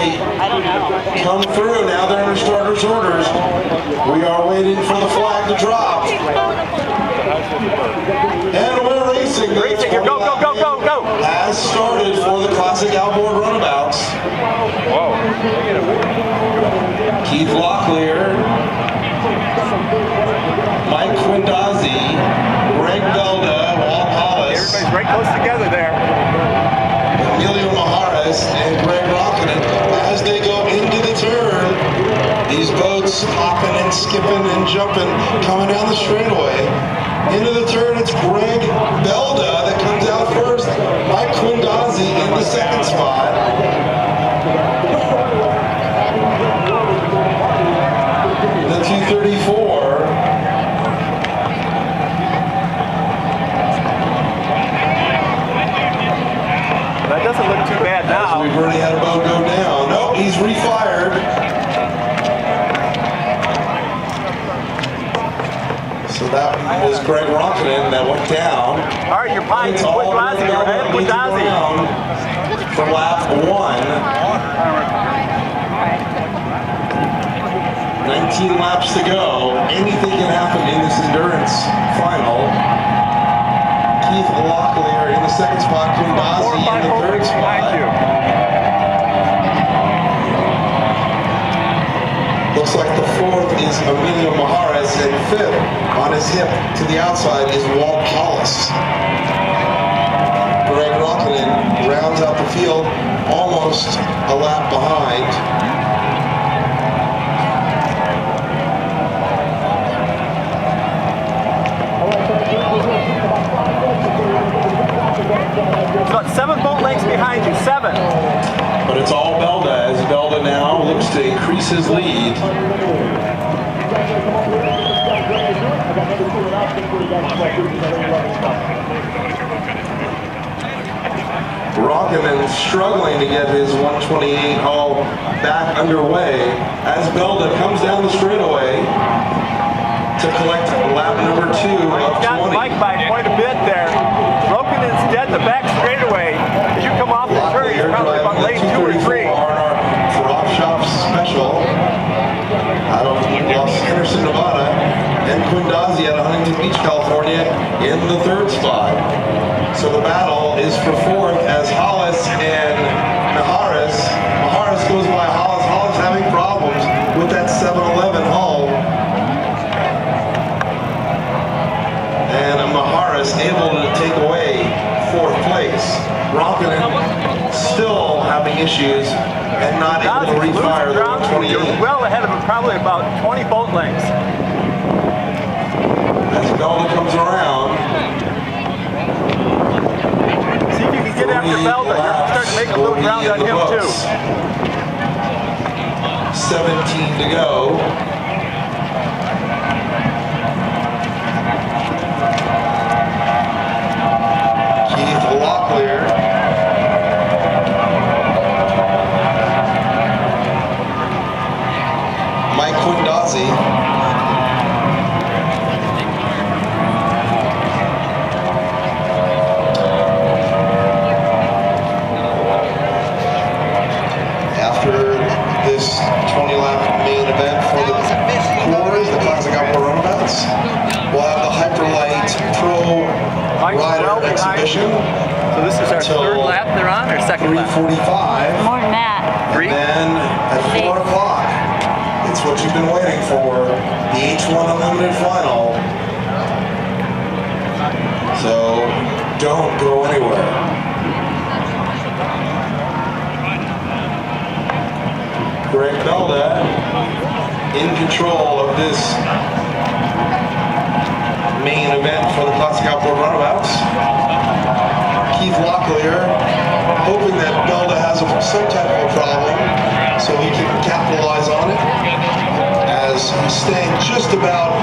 they come through. Now they're under starter's orders. We are waiting for the flag to drop. And we're racing. Racing, go, go, go, go, go! Has started for the classic outboard runabouts. Whoa. Keith Locklear, Mike Quindazzi, Greg Belda, Walt Hollis. Everybody's right close together there. Emilio Majares and Greg Rockinen as they go into the turn. These boats hopping and skipping and jumping, coming down the straightaway. Into the turn, it's Greg Belda that comes out first. Mike Quindazzi in the second spot. The 234. That doesn't look too bad now. We've already had a boat go down. Nope, he's refired. So that was Greg Rockinen that went down. All right, you're fine. It's all Quindazzi, you're ahead of Quindazzi. For lap 1. 19 laps to go. Anything can happen in this endurance final. Keith Locklear in the second spot, Quindazzi in the third spot. Looks like the fourth is Emilio Majares, and fifth on his hip to the outside is Walt Hollis. Greg Rockinen rounds out the field, almost a lap behind. It's about 7 boat lengths behind you, 7. But it's all Belda, as Belda now looks to increase his lead. Rockinen struggling to get his 128 hull back underway as Belda comes down the straightaway to collect lap number 2 of 20. Got Mike by quite a bit there. Rokinen's dead the back straightaway. As you come off the turn, you're probably about lane 2 or 3. Drop shop special out of Los Henderson, Nevada, and Quindazzi out of Huntington Beach, California in the third spot. So the battle is for fourth as Hollis and Majares. Majares goes by Hollis. Hollis having problems with that 711 hull. And Majares able to take away fourth place. Rockinen still having issues and not able to refire the 128. You're well ahead of him, probably about 20 boat lengths. As Belda comes around. See if you can get after Belda. You're starting to make a little ground on him too. 17 to go. Keith Locklear. Mike Quindazzi. After this 20-lap main event for the CORs, the Classic Outboard Runabouts, we'll have the Hyperlight Pro Rider Exhibition. So this is our third lap they're on, or second lap? 3:45. More than that. And then at 4 o'clock, it's what you've been waiting for, the H1 Unlimited Final. So don't go anywhere. Greg Belda in control of this main event for the Classic Outboard Runabouts. Keith Locklear hoping that Belda has some technical problem so he can capitalize on it, as he's staying just about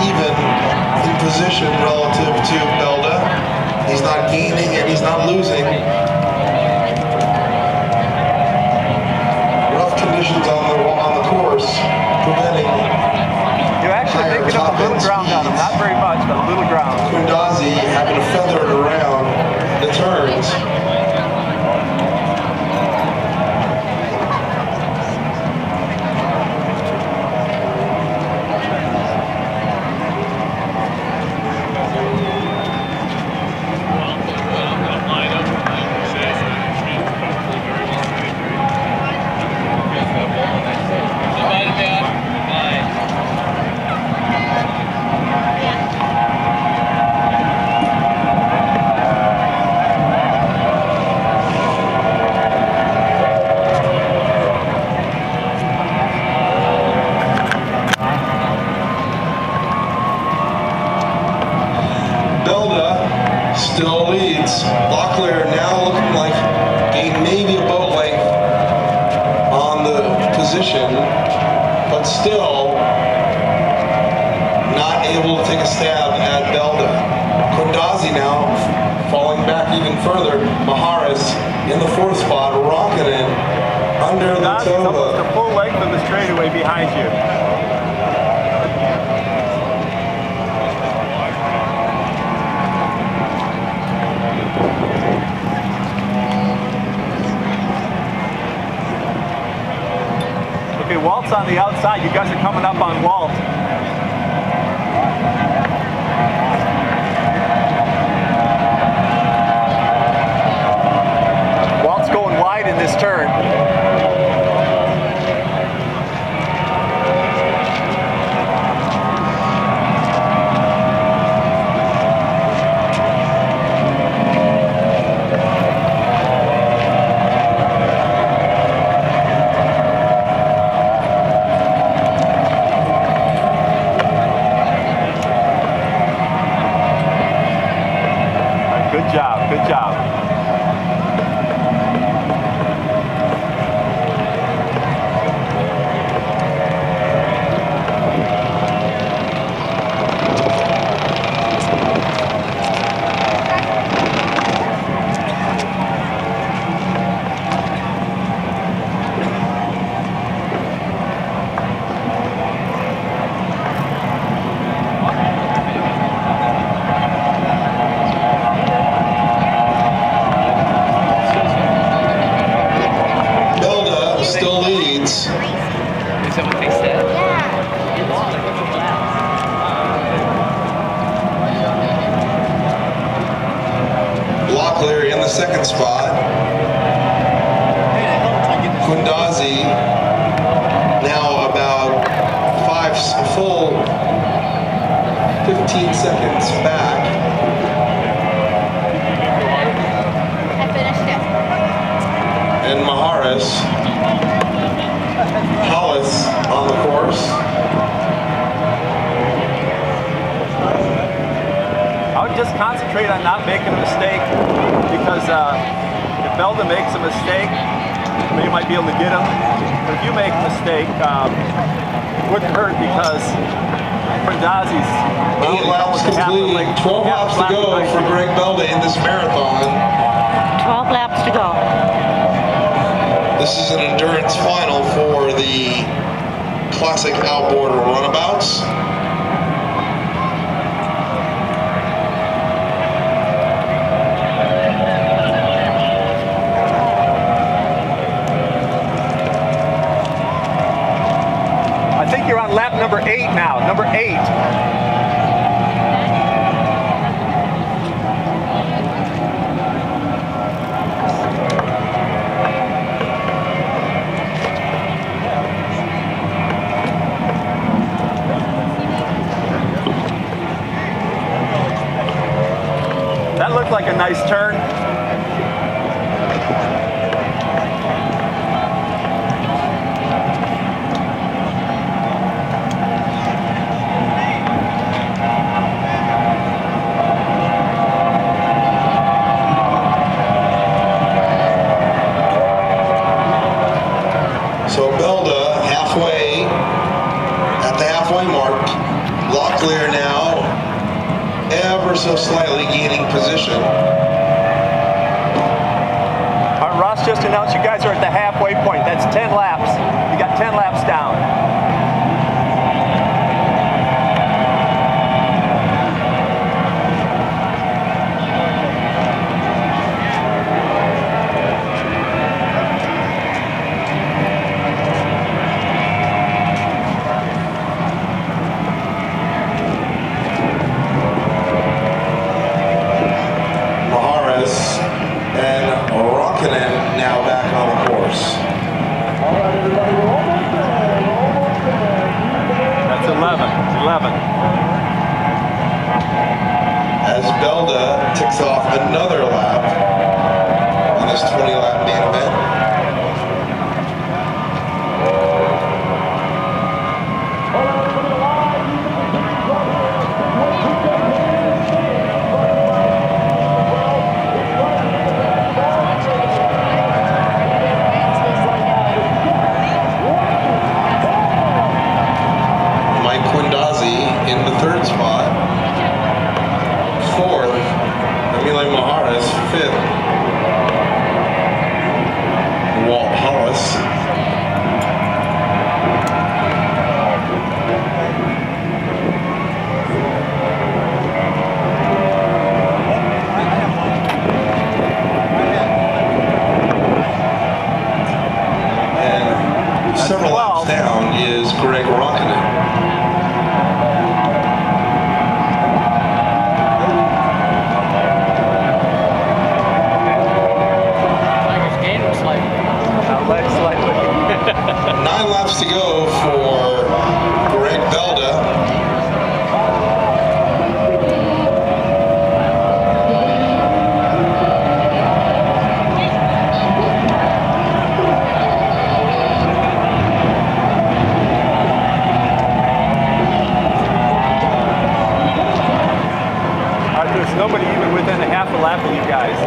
even in position relative to Belda. He's not gaining and he's not losing. Rough conditions on the course preventing You're actually picking up a little ground on him, not very much, but a little ground. Quindazzi having to feather it around the turns. position, but still not able to take a stab at Belda. Kondazi now falling back even further. Maharis in the 4th spot, rocking it under the Nazi's toe almost hook. a full length of the straightaway behind you. Okay, Walt's on the outside. You guys are coming up on Walt. Walt's going wide in this turn. Good job, good job. Belda still leads. Is that what they said? Locklear in the 2nd spot. Kundazi now about full 15 seconds back. I finished it. And Maharis, Hollis on the course. I would just concentrate on not making a mistake, because if Belda makes a mistake, you might be able to get him. But if you make a mistake, it wouldn't hurt, because Kondazi's 8 laps complete, 12 laps to go for Greg Belda in this marathon. 12 laps to go. This is an endurance final for the classic outboard runabouts. I think you're on lap number 8 now, number 8. That looked like a nice turn. So Belda halfway, at the halfway mark. Locklear now ever so slightly gaining position. All right, Ross just announced you guys are at the halfway point. That's 10 laps. You got 10 laps down. Maharis and Rokkinen now back on the course. All right, everybody, we're almost there. several laps 12. down is Greg Rockinen. Slightly. 9 laps to go for Greg Belda. There's nobody even within a half a lap of you guys.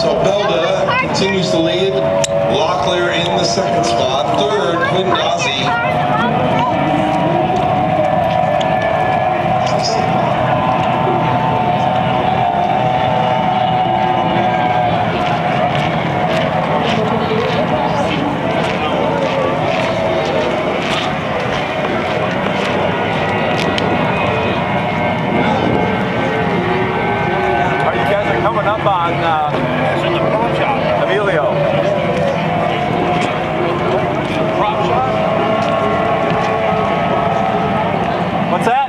So Belda continues to lead. Locklear in the second spot. Third, Quinn Dawsey. All right, you guys are coming up on Emilio. What's that?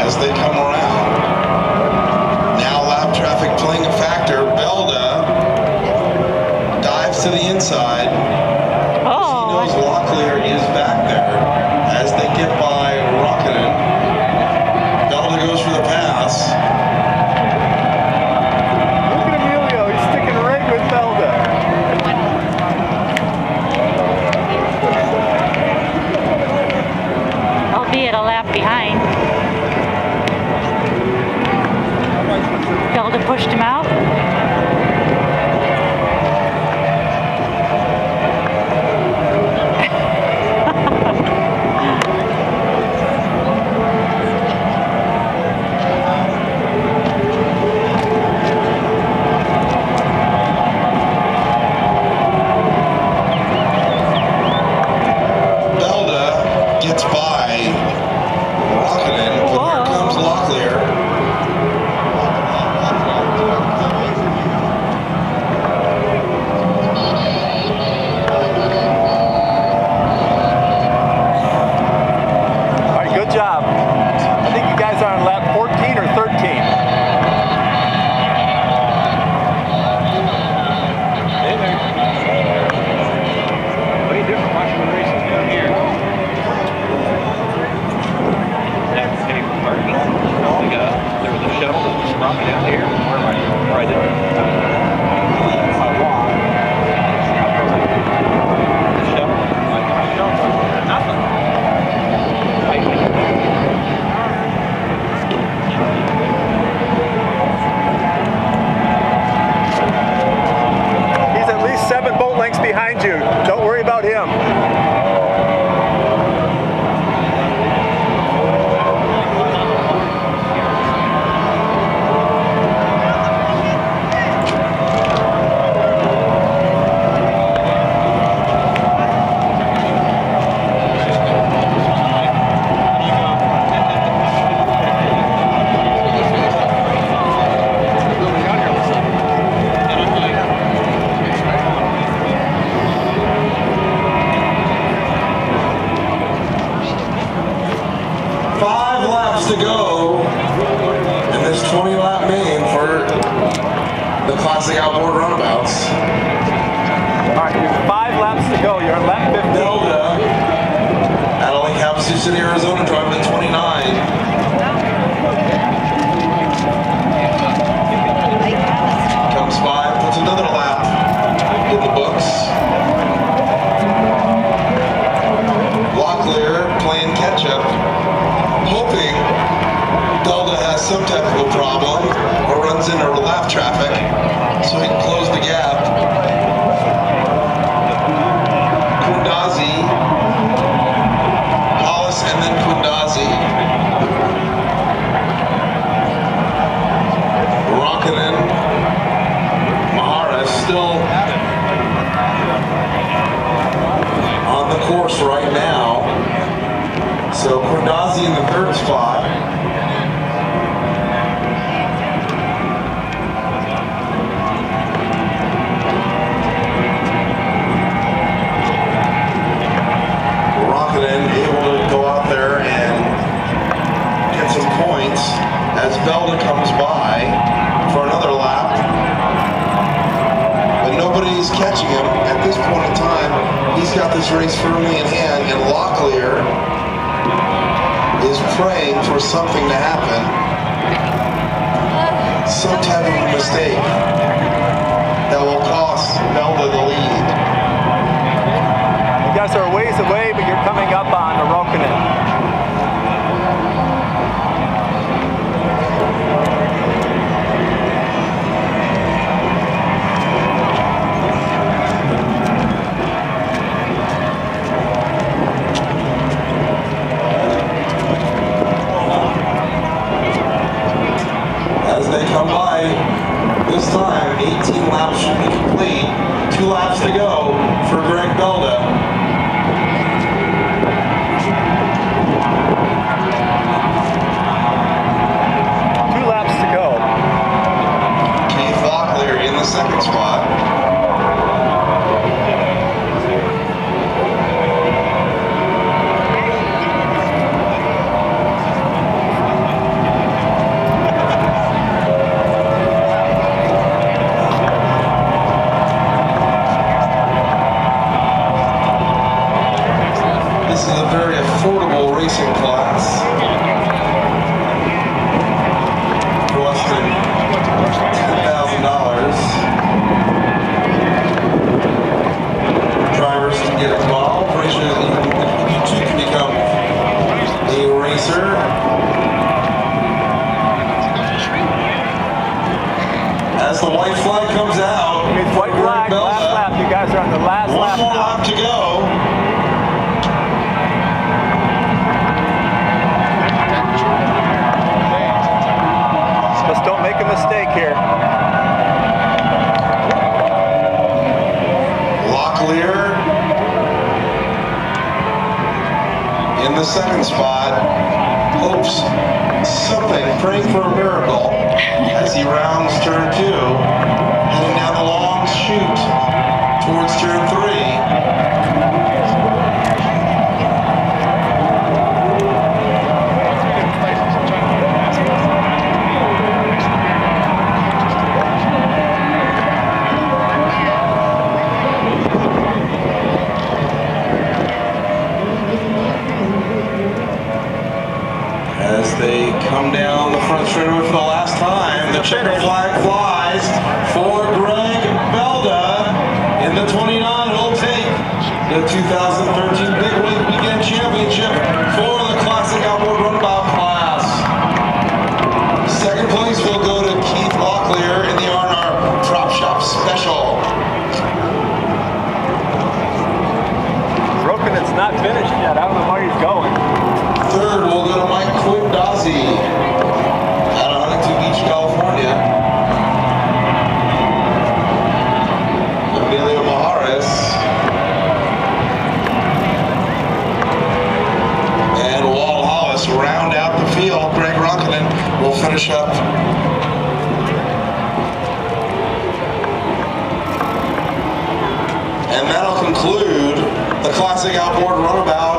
As they come around. Now lap traffic playing a factor. Belda dives to the inside. He knows Locklear is back there. As they get by Rockinen, Belda goes for the pass. Look at Emilio. He's sticking right with Belda. Albeit a lap behind. Belda pushed him out. Belda gets by Rockinen, but here comes Locklear. All right, good job. I think you guys are on lap 14 or 13. What are you doing watching the races down here? There was a shuttle that was brought me down here. Where I didn't. I walked. The shuttle. Nothing. He's at least 7 boat lengths behind you. Don't worry about him. To go in this 20-lap main for the Classic Outboard Runabouts. All right, there's 5 laps to go. You're on lap 15. Belda out of Lake Havasu City, Arizona, driving in 29. Belda has some technical problem or runs into lap traffic, so he can close the gap. Kundazi, Hollis, and then Kundazi. Rockinen, Mahara still on the course right now. So Kundazi in the third spot. Rockinen able to go out there and get some points as Belda comes by for another lap. But nobody's catching him at this point in time. He's got this race firmly in hand, and Locklear is praying for something to happen. Some type of a mistake that will cost Belda the lead. You guys are a ways away, but you're coming up on the Rokkinen. As they come by, this time 18 laps should be complete. 2 laps to go for Greg Belda. In the second spot. This is a very affordable racing class. For less than $10,000. Drivers can get involved. Racers, you too can become a racer. As the white flag comes out, It's white flag, last lap. You guys are on the last lap one more now. lap to go. Just don't make a mistake here. Locklear in the second spot, hopes something, praying for a miracle as he rounds turn 2, heading down the long chute towards turn 3. As they come down the front straightaway for the last time, the checker flag flies for Greg Belda in the 29. He'll take the 2013 Big Wing Weekend Championship for the Classic Outboard Runabout class. Second place will go to Keith Locklear in the R&R Prop Shop Special. Rokkinen's not finished yet. I don't know where he's going. Third will go to Mike Quindazi out of Huntington Beach, California. Emilio Maharis and Walt Hollis round out the field. Greg Rockinen will finish up. And that'll conclude the Classic Outboard Runabout